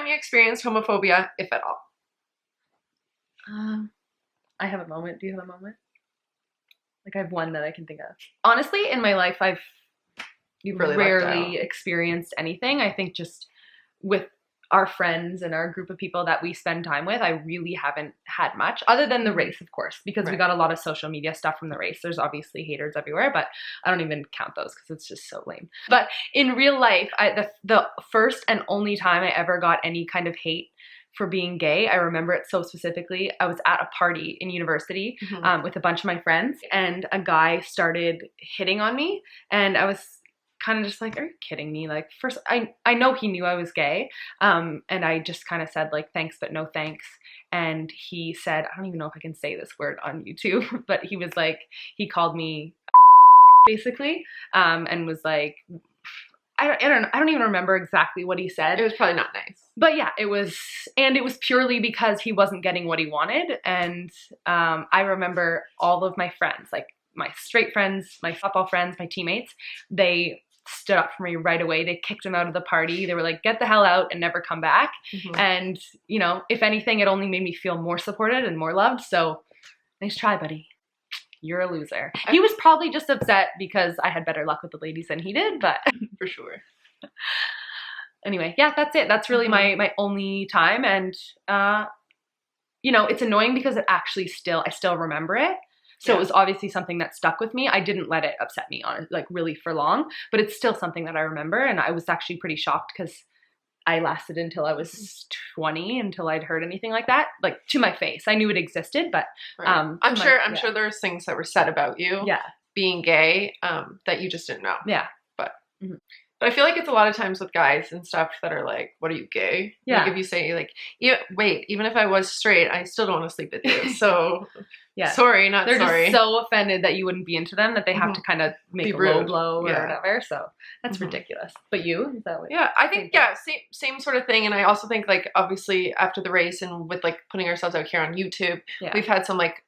you experienced homophobia, if at all? I have a moment. Do you have a moment? Like, I have one that I can think of. Honestly, in my life, I've Really rarely experienced anything. I think just with our friends and our group of people that we spend time with, I really haven't had much, other than the race, of course, because we got a lot of social media stuff from the race. There's obviously haters everywhere, but I don't even count those because it's just so lame. But in real life, the first and only time I ever got any kind of hate for being gay, I remember it so specifically. I was at a party in university with a bunch of my friends, and a guy started hitting on me, and I was kind of just like, are you kidding me? Like, first, I know he knew I was gay, and I just kind of said like, thanks but no thanks. And he said, I don't even know if I can say this word on YouTube, but he was like, he called me basically, and was like, I don't even remember exactly what he said. It was probably not nice. But yeah, it was purely because he wasn't getting what he wanted. And I remember all of my friends, like my straight friends, my football friends, my teammates, they stood up for me right away. They kicked him out of the party. They were like, get the hell out and never come back. And, you know, if anything, it only made me feel more supported and more loved. So nice try, buddy. You're a loser. He was probably just upset because I had better luck with the ladies than he did, but for sure. Anyway, yeah, that's it. That's really my only time. And, you know, it's annoying because I still remember it. So it was obviously something that stuck with me. I didn't let it upset me on like really for long, but it's still something that I remember. And I was actually pretty shocked because I lasted until I was 20 until I'd heard anything like that, like to my face. I knew it existed, but I'm sure there's things that were said about you being gay that you just didn't know. Yeah. But I feel like it's a lot of times with guys and stuff that are like, what are you, gay? Yeah. Like if you say like, even if I was straight, I still don't want to sleep with you. So yeah, sorry, not They're sorry. Just so offended that you wouldn't be into them that they have to kind of make a low blow or whatever. So that's ridiculous. But you? Is that what I think, same sort of thing. And I also think like, obviously after the race and with like putting ourselves out here on YouTube, we've had some like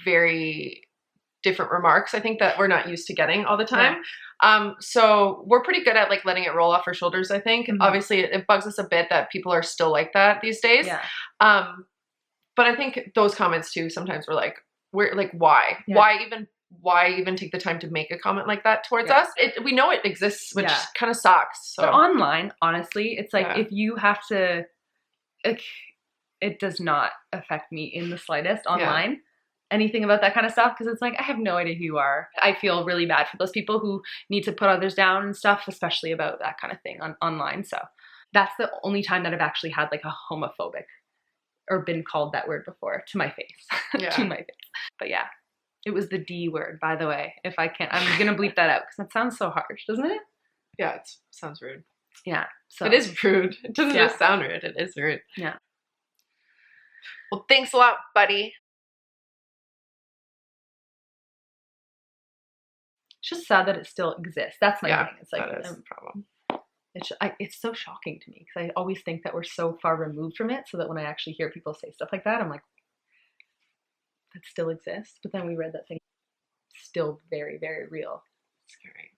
very different remarks, I think, that we're not used to getting all the time. So we're pretty good at like letting it roll off our shoulders, I think. Obviously it bugs us a bit that people are still like that these days. But I think those comments too, sometimes we're like, why? Why even take the time to make a comment like that towards us? We know it exists, which kind of sucks. So but online, honestly, it's like if you have to, it does not affect me in the slightest online. Anything about that kind of stuff, because it's like, I have no idea who you are. I feel really bad for those people who need to put others down and stuff, especially about that kind of thing online. So that's the only time that I've actually had like a homophobic or been called that word before to my face. To my face. But yeah, it was the D word, by the way. If I can't, I'm gonna bleep that out because that sounds so harsh, doesn't it? Yeah, it sounds rude. Yeah, so it is rude. It doesn't just sound rude. It is rude. Yeah. Well, thanks a lot, buddy. It's just sad that it still exists. That's my thing. It's like that is a problem. It's so shocking to me because I always think that we're so far removed from it, so that when I actually hear people say stuff like that, I'm like, that still exists. But then we read that thing, still very, very real. Scary.